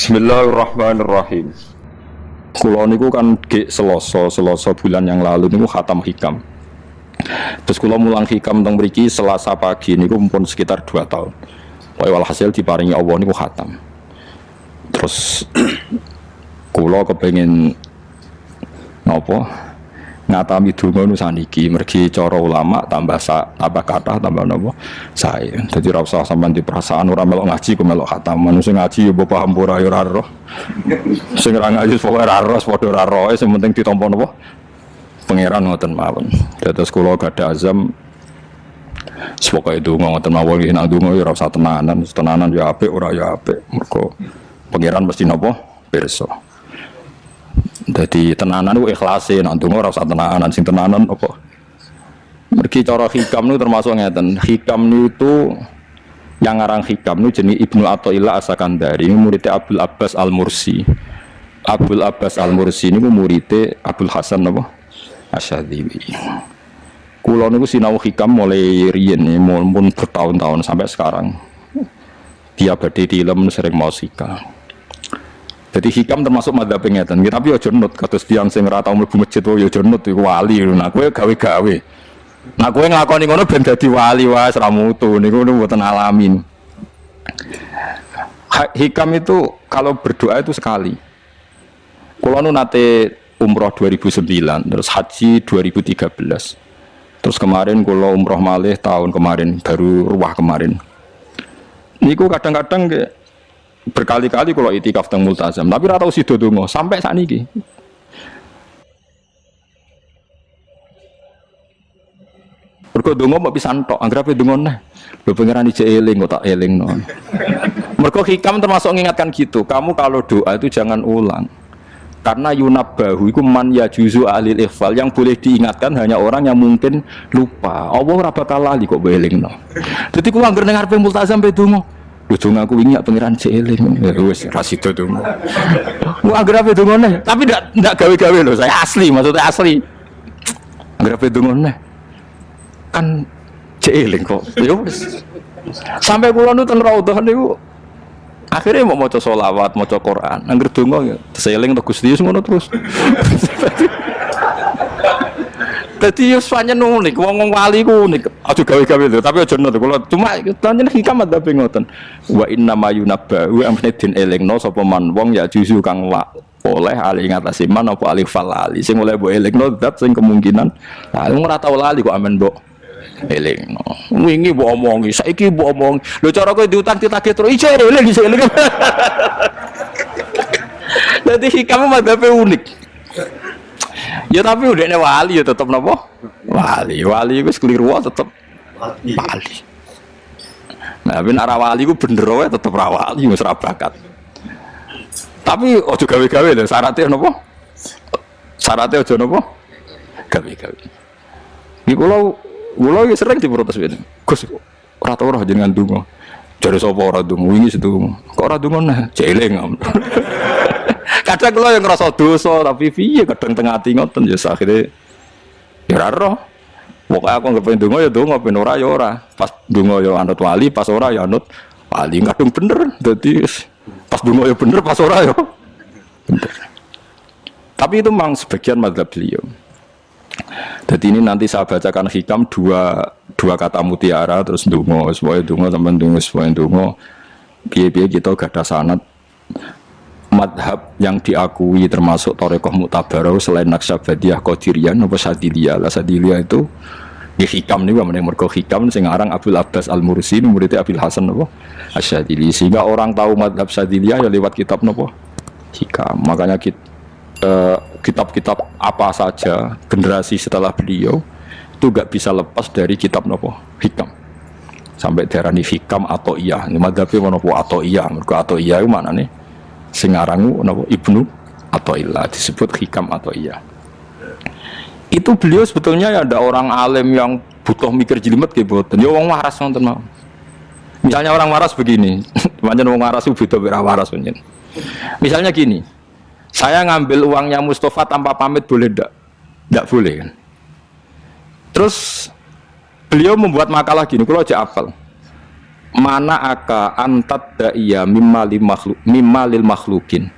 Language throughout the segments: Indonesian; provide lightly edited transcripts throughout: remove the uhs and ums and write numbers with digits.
Bismillahirrahmanirrahim. Kulo niku kan Selasa bulan yang lalu niku khatam hikam. Terus kulo mulang hikam teng mriki Selasa pagi niku pun sekitar 2 tahun. Pokoke walhasil diparingi Allah niku khatam. Terus kulo kepengin napa? Ngatami donga nu saniki mergi cara ulama tambah kathah tambah napa sae. Dadi ora usah sampean di perasaan ora melok ngaji ku melok khatam. Manungsa ngaji ya mbok paham ora ya ora roh. Sing ora ngaji pokoke ora roh padha ora roe sing penting ditampa napa pangeran ngoten mawon. Dados kula gadah azam pokoke donga ngoten mawon nek donga ya ora usah tenanan ya apik ora ya apik. Mergo pangeran mesti napa pirsa. Jadi tenanan itu ikhlasin, nantung ora usah tenanan, sing tenanan apa? Mergi cara hikam itu termasuk ngeten. Hikam itu yang ngarang hikam itu jenis Ibnu Athaillah As-Sakandari, muridnya Abdul Abbas Al-Mursi. Abdul Abbas Al-Mursi ini muridnya Abdul Hasan apa? Asyadzili. Kulo niku sinau hikam mulai riyen mun bertahun-tahun sampai sekarang. Dia badhe di ilmu sering mau hikam. Jadi hikam termasuk madzhab ngeten. Tapi aja nut kados tiyang sing ora tau mlebu masjid yo aja nut iku wali. Nah kowe gawe-gawe. Nah kowe nglakoni ngono ben dadi wali wae ora mutu niku mboten alamin. Hikam itu kalau berdoa itu sekali. Kula nu nate umroh 2009, terus haji 2013. Terus kemarin kula umroh malih tahun kemarin, baru ruwah kemarin. Niku kadang-kadang berkali-kali kalau itikaf teng multazam, tapi ora tau sida donga sampai sakniki. Mergo donga mbok pisan tok, anggere ape donga neh. Lho pangeran ijek eling kok tak elingno. Mergo hikam termasuk mengingatkan gitu, kamu kalau doa itu jangan ulang. Karena yunabbahu iku man yajuzu alil ikhfal, yang boleh diingatkan hanya orang yang mungkin lupa. Allah ora bakal lali kok mbok elingno. Dadi kuwi anggere ning ngarepe multazam pe donga. Ujung aku wingi pangeran celing wis ra sida donga. Wah anggere ape dongane, tapi ndak gawe-gawe lho, saya asli, maksudnya asli. Anggere ape dongane. Kan celing kok. Ya wis. Sampai kula nu ten raudhah niku akhirnya mau maca selawat, maca Quran. Anggere donga ya seling to Gusti ngono terus. Dadi yo pancen unik, wong wali ku unik. Aja gawe-gawe lho, tapi aja nut kula cuma pancen hikam adzab ngoten. Wa inna ma yunabba wa amne din elingno sapa man wong ya juzu kang oleh ali ngatasi man apa alif falali. Sing oleh mbok elingno zat sing kemungkinan ora tau lali kok amen mbok elingno. Wingi mbok omongi, saiki mbok omongi. Lho cara kowe diutang ditagih terus iso eling iso eling. Dadi hikam adzab unik. Ya tapi udahnya wali ya tetap napa? Wali wis keliru tetap wali. Nah, ben arah wali ku bener wae tetep ra wali wis ra bakat. Tapi aja gawe-gawe lho, syaratnya napa? Syaratnya aja napa? Gawe-gawe. Iki kula iki sering diprotes ben. Gus ora tau ora jenengan donga. Jare sapa ora donga wingi sedonga. Kok ora donga nah, jeling. Kadang kula yang ngerasa dosa tapi piye kadang tengah ati ngoten ya akhire ya ora roh. Pokoke aku anggap ndonga ya ndonga ben ora ya ora. Pas ndonga ya anut wali, pas ora ya anut wali kadung bener. Dadi pas ndonga ya bener, pas ora ya bener. Tapi itu memang sebagian mazhab beliau. Jadi ini nanti saya bacakan hikam dua kata mutiara terus ndonga, supaya ndonga sampean ndonga supaya ndonga. Piye-piye kita gadah sanad madhab yang diakui termasuk Thariqah Mu'tabarah selain Naqsyabandiyah, Qadiriyah, apa Sadiliyah. Lah Sadiliyah itu di hikam niku meneh mergo hikam sing aran Abdul Abbas Al-Mursi muridnya Abil Hasan apa Asyadzili. Sehingga orang tahu madhab Sadiliyah ya lewat kitab napa hikam. Makanya kitab-kitab apa saja generasi setelah beliau itu gak bisa lepas dari kitab napa hikam. Sampai diarani hikam atau iya. Madhabe menapa atau iya. Mergo atau iya iku maknane sing arangu napa Ibnu Athaillah disebut hikam atau iya. Itu beliau sebetulnya ya ada orang alim yang butuh mikir jelimet nggih boten. Ya wong waras wonten mawon. Misalnya orang waras begini, pancen wong waras itu beda ora waras pancen. Misalnya gini, saya ngambil uangnya Mustafa tanpa pamit boleh ndak? Ndak boleh kan. Terus beliau membuat makalah gini, kalau aja apal. mana aka antat daiya mimma lil makhlukin.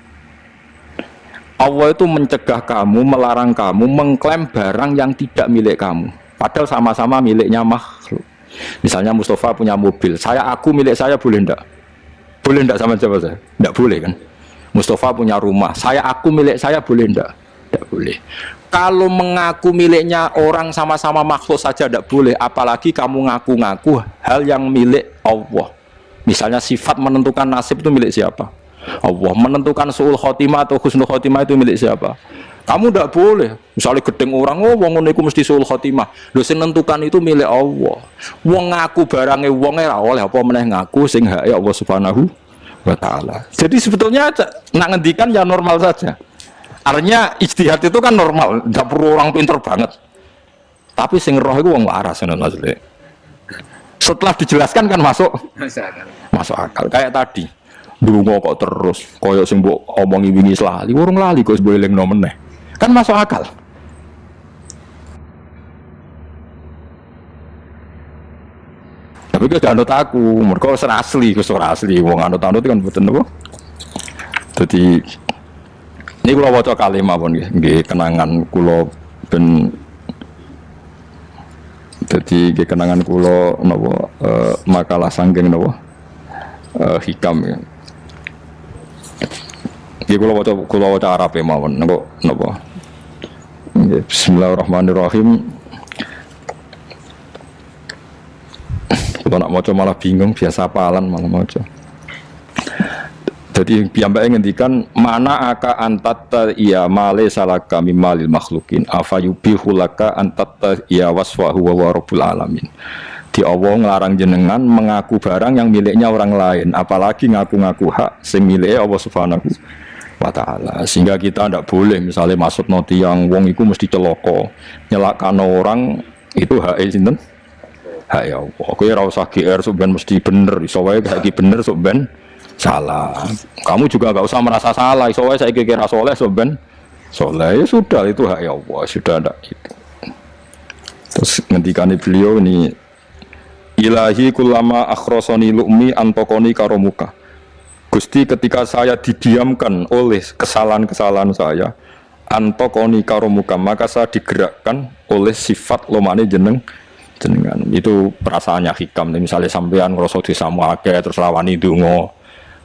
Allah itu mencegah kamu, melarang kamu mengklaim barang yang tidak milik kamu, padahal sama-sama miliknya makhluk. Misalnya Mustafa punya mobil, aku milik saya, boleh ndak? Boleh ndak sama siapa saya? Ndak boleh kan? Mustafa punya rumah, aku milik saya, boleh ndak? Ndak boleh. Kalau mengaku miliknya orang sama-sama makhluk saja ndak boleh, apalagi kamu ngaku-ngaku hal yang milik Allah. Misalnya sifat menentukan nasib itu milik siapa? Allah. Menentukan su'ul khotimah atau husnul khotimah itu milik siapa? Kamu ndak boleh. Misalnya gedeng orang, wong ngono iku mesti su'ul khotimah. Lho sing nentukan itu milik Allah. Wong ngaku barange wong ora oleh apa meneh ngaku sing hake Allah Subhanahu wa taala. Jadi sebetulnya nak ngendikan ya normal saja. Artinya ijtihad itu kan normal, tidak perlu orang pinter banget. Tapi sing roh itu wong waras asli. Setelah dijelaskan kan masuk akal. Kayak tadi, ndonga kok terus, koyo sing mbok omongi wingi lali, urung lali kok mbok elingno meneh. Kan masuk akal. Tapi kok anut aku, mergo asli, wong anut-anut kan mboten apa. Dadi ini kula waca kalimah pun nggih kenangan kula ben dadi nggih kenangan kula napa makalah sanggeng napa hikam ya. Nggih kula waca Arabe mawon napa. Nggih bismillahirrahmanirrahim. Kula nak maca malah bingung, biasa apalan malah maca. Jadi piyambake ngendikan mana aka antatta iya male salaka mimalil makhlukin afayubihu laka antatta iya wasfahu wa rabbul alamin. Di Allah nglarang jenengan mengaku barang yang miliknya orang lain, apalagi ngaku-ngaku hak sing milike Allah Subhanahu wa taala. Sehingga kita ndak boleh misalnya maksud noti yang wong iku mesti celaka, nyelakano orang itu hak sinten? Hak ya Allah. Kowe ora usah GR sok ben mesti bener, iso wae saiki bener sok ben salah. Kamu juga enggak usah merasa salah. Soalnya saya kira soleh, soben soleh ya sudah, itu hak ya Allah, sudah ada itu. Terus ngendikan beliau ini, ilahi kullama akhrosoni lu'mi antokoni karomuka. Gusti, ketika saya didiamkan oleh kesalahan-kesalahan saya, antokoni karomuka, maka saya digerakkan oleh sifat lomane jenengan. Itu perasaannya hikam. Misalnya sampean ngerasa disamu akeh terus lawani donga,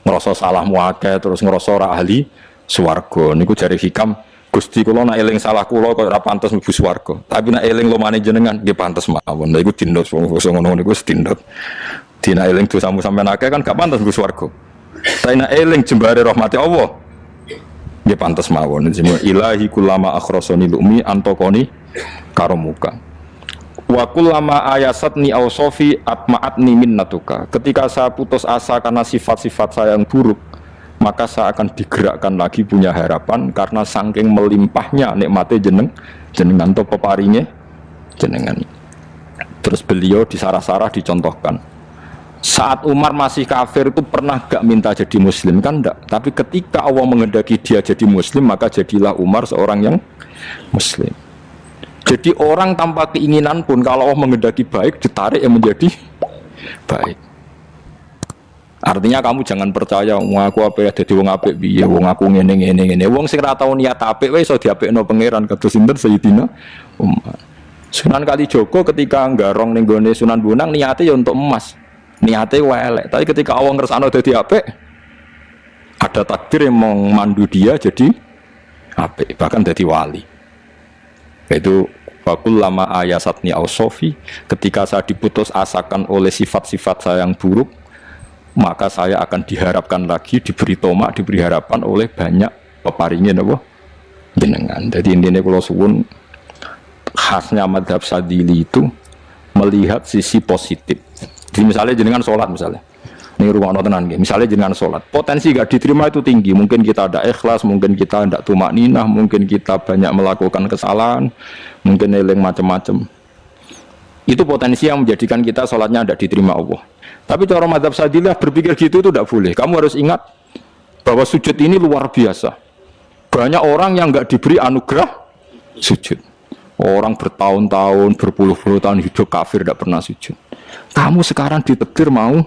ngerasa salahmu akeh terus ngerasa ora ahli swarga. Niku jare hikam, Gusti kula nak eling salah kula kok ora pantes mlebu swarga. Tapi nak eling lumane jenengan nggih pantes mawon. Lha iku dindut wong ngono niku dindut. Dina eling dosamu sampean akeh kan gak pantes mlebu swarga. Tapi nak eling jembare rahmati Allah nggih pantes mawon. Ilahi kullama akhrasani lumi antokoni karomuka. Wa kullama ayasatni ausofi atma'atni minnatuka. Ketika saya putus asa karena sifat-sifat saya yang buruk, maka saya akan digerakkan lagi punya harapan karena saking melimpahnya nikmatnya jenengan to peparinge jenengan. Terus beliau disarah-sarah dicontohkan. Saat Umar masih kafir itu pernah gak minta jadi muslim kan enggak, tapi ketika Allah menghendaki dia jadi muslim, maka jadilah Umar seorang yang muslim. Jadi orang tanpa keinginan pun kalau Allah menghendaki baik ditarik yang menjadi baik. Artinya kamu jangan percaya wong aku apik dadi wong apik piye, wong aku ngene. Wong sing ora tau niat apik wae iso diapikno pangeran kados sinten Sayyidina Umar. Sunan Kalijaga ketika nggarong ning gone Sunan Bonang niate ya untuk emas. Niate wae elek, tapi ketika Allah ngersakno dadi apik, ada takdir yang memandu dia jadi apik, bahkan jadi wali. Itu fakul lama ayasatni ausofi, ketika saya diputus asakan oleh sifat-sifat saya yang buruk, maka saya akan diharapkan lagi, diberi tomak, diberi harapan oleh banyak peparingnya jenengan. Jadi intinya kalau suwun khasnya madhab Sadili itu melihat sisi positif. Jadi misalnya jenengan sholat misalnya, ini rumah tenan gitu. Misalnya jenengan sholat, potensi gak diterima itu tinggi. Mungkin kita ada ikhlas, mungkin kita tidak tumak ninah, mungkin kita banyak melakukan kesalahan, mungkin eling macam-macam. Itu potensi yang menjadikan kita sholatnya tidak diterima Allah. Tapi cara mazhab Sadilah berpikir gitu itu tidak boleh. Kamu harus ingat bahwa sujud ini luar biasa. Banyak orang yang nggak diberi anugerah sujud. Orang bertahun-tahun, berpuluh-puluh tahun hidup kafir tidak pernah sujud. Kamu sekarang ditakdir mau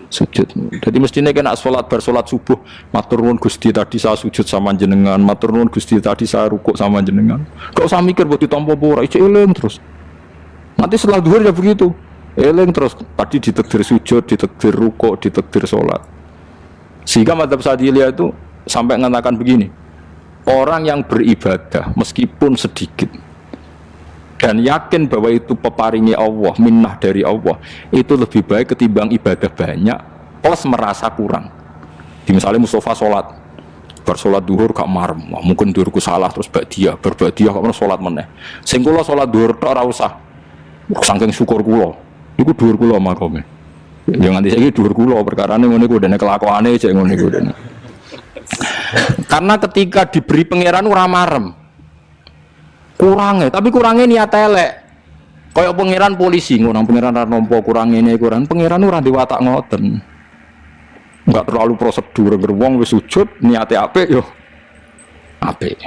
sujud. Jadi mestinya kena sholat bersolat subuh, matur nuwun Gusti tadi saya sujud sama jenengan, matur nuwun Gusti tadi saya rukuk sama jenengan. Gak usah mikir buat ditampa ora, ijo eling terus. Nanti setelah duhur ya begitu, eling terus. Tadi ditakdir sujud, ditakdir rukuk, ditakdir sholat. Sehingga madzhab Syadziliyah itu sampai mengatakan begini, orang yang beribadah meskipun sedikit dan yakin bahwa itu peparingi Allah, minnah dari Allah, itu lebih baik ketimbang ibadah banyak plus merasa kurang. Di misalnya Mustafa sholat, bersolat duhur gak marem, mungkin duhurku salah terus berbadiah kok sholat meneh. Sing kula sholat duhur tok ora usah, saking syukur kula, iku duhur kula makome. Ya nganti saiki duhur kula perkarane ngene iku dene kelakuane cek ngene iku dene. Karena ketika diberi pangeran ora marem. Kurangnya, tapi kurangnya niat elek. Kayak pangeran polisi, ngono pangeran ra nampa kurang ini kurang. Pangeran ora diwatak ngoten. Enggak terlalu prosedur gerbong wis sujud niate apik yo. Apik.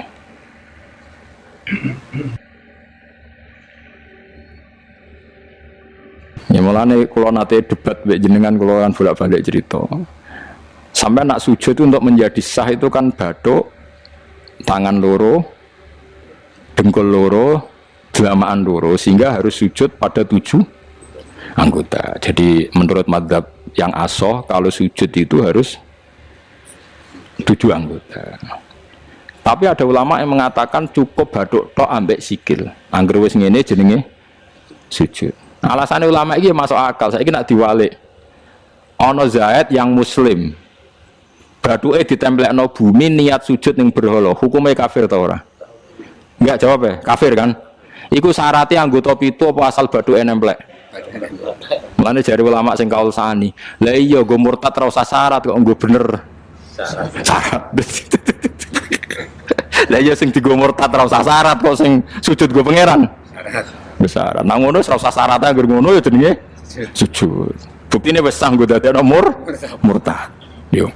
Ya mulane kula nate debat mbek jenengan kula kan bolak-balik cerita. Sampai nak sujud itu untuk menjadi sah itu kan bathuk, tangan loro, dengkul loro, delamaan loro, sehingga harus sujud pada 7 anggota. Jadi menurut madzhab yang asoh kalau sujud itu harus 7 anggota. Tapi ada ulama yang mengatakan cukup bathuk tok ambek sikil. Angger wis ngene jenenge sujud. Alasannya ulama iki masuk akal. Saiki nek diwalik ana Zaid yang muslim, bathuke ditemplekno bumi niat sujud ning berhala, hukumnya kafir ta ora? Enggak jawab ya, kafir kan? Iku syaratnya anggota pitu apa asal bathuke nemplek? Mulane jare ulama sing kaul sani. Lah iya go murtad ora usah syarat kok nggo bener. Syarat. Lah iya sing digo murtad ora usah syarat kok sing sujud go pangeran. Besar. Nang ngono ora usah syarat anggere ngono ya jenenge sujud. Buktine wis sah nggo dadekno murtad. Yo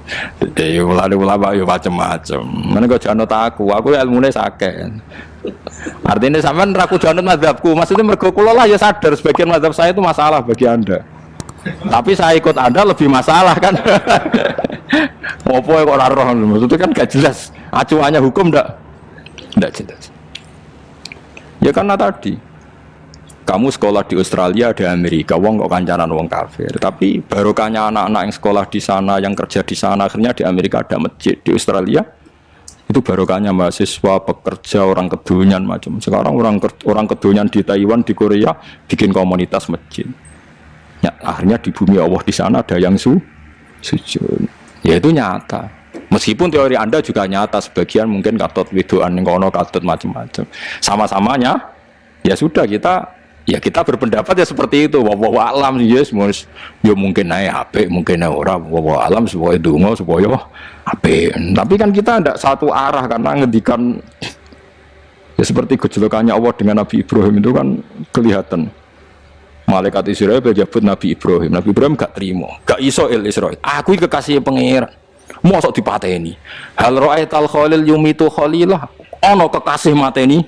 ulama yo macam-macam. Mana kau jangan aku ilmunya sakit. Artinya sampean raku jangan mazhabku. Maksudnya mergo kula lah ya sadar sebagian mazhab saya itu masalah bagi Anda. Tapi saya ikut Anda lebih masalah kan. Apa kok ora roh maksudnya kan gak jelas. Acuannya hukum ndak jelas. Ya karena tadi kamu sekolah di Australia, di Amerika, wong kok kancanan wong kafir. Tapi barokahnya anak-anak yang sekolah di sana, yang kerja di sana, akhirnya di Amerika ada masjid. Di Australia itu barokahnya mahasiswa, pekerja, orang kedonyan macam. Sekarang orang kedonyan di Taiwan, di Korea bikin komunitas masjid. Ya, akhirnya di bumi Allah di sana ada yang sujud. Ya itu nyata. Meskipun teori Anda juga nyata, sebagian mungkin katut widoan ngono, katut macam-macam. Sama-samanya ya sudah kita berpendapat ya seperti itu. Wallahu alam yes, ya mungkin naik HP, mungkin naik orang. Wallahu alam supaya donga supaya HP. Tapi kan kita tidak satu arah karena ngendikan ya seperti gejolokannya Allah dengan Nabi Ibrahim itu kan kelihatan. Malaikat Israel berjabut Nabi Ibrahim. Nabi Ibrahim gak terima, gak iso Israel. Aku kekasih pangeran. Mosok dipateni. Hal ra'aital khalil yumitu khalilah. Ono kekasih mateni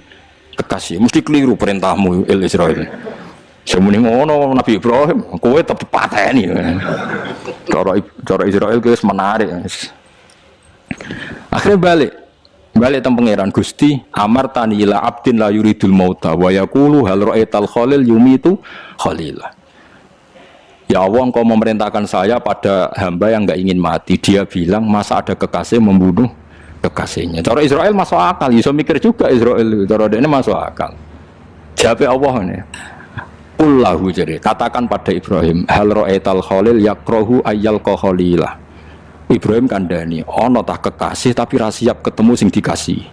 kekasih, mesti keliru perintahmu Israel. Semuni ngono Nabi Ibrahim, kowe tetep pateni. Cara Israel wis menarik. Akhirnya balik teng pangeran Gusti, amartani la abdin la yuridul mauta wa yaqulu hal ra'aital khalil yumitu khalilah. Ya Allah, engkau memerintahkan saya pada hamba yang enggak ingin mati. Dia bilang, masa ada kekasih membunuh kekasihnya. Cara Israel masuk akal, bisa mikir juga Israel. Cara dia ini masuk akal. Jawab Allah ini. Qullahu jadi katakan pada Ibrahim, hal ra'aital khalil yakrohu ayyal khalilah. Ibrahim kandhani, ono tah kekasih tapi ra siap ketemu sing dikasih.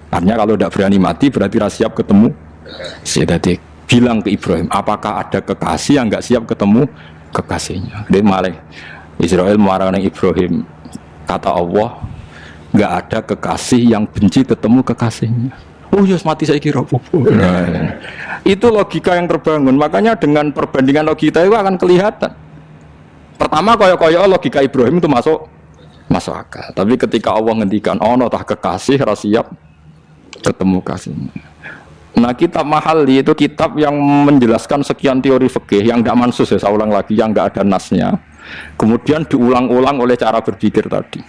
Artinya kalau tidak berani mati berarti ra siap ketemu. Jadi bilang ke Ibrahim, apakah ada kekasih yang enggak siap ketemu kekasihnya? Dia malah Israel melarang Ibrahim. Kata Allah, nggak ada kekasih yang benci ketemu kekasihnya. Oh yes, mati saya kira. Nah, itu logika yang terbangun. Makanya dengan perbandingan logika itu akan kelihatan. Pertama, koyo-koyo logika Ibrahim itu masuk akal. Tapi ketika Allah ngendikan, oh no tah kekasih rasiap ketemu kasihnya. Nah, kitab Mahalli itu kitab yang menjelaskan sekian teori fikih yang tidak mansus ya, saya ulang lagi, yang nggak ada nasnya. Kemudian diulang-ulang oleh cara berpikir tadi.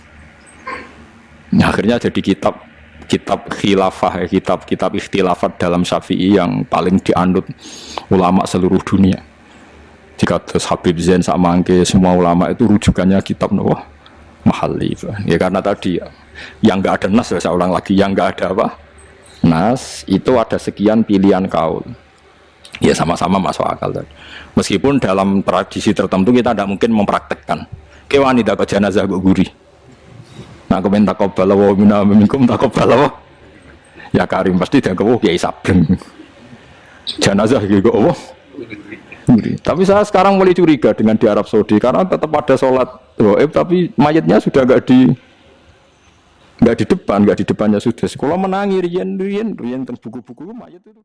Nah, akhirnya jadi kitab khilafah, kitab ikhtilafat dalam Syafi'i yang paling dianut ulama seluruh dunia. Jika terus Habib Zain Samangke, semua ulama itu rujukannya kitab Mahalli. Ya karena tadi yang nggak ada nas, saya ulang lagi, yang nggak ada apa? Nas itu ada sekian pilihan kaul, ya sama-sama masuk akal tadi. Meskipun dalam tradisi tertentu kita tidak mungkin mempraktekkan. Ke wanita ke jenazah kok guri. Nah komen takobal wa minkum takobal ya Karim pasti dia kau kiai sableng. Jenazah gitu kok. Tapi saya sekarang mulai curiga dengan di Arab Saudi karena tetap ada sholat gaib tapi mayatnya sudah nggak di depan, nggak di depannya sudah. Sekolah menangi rian buku-buku mayat itu.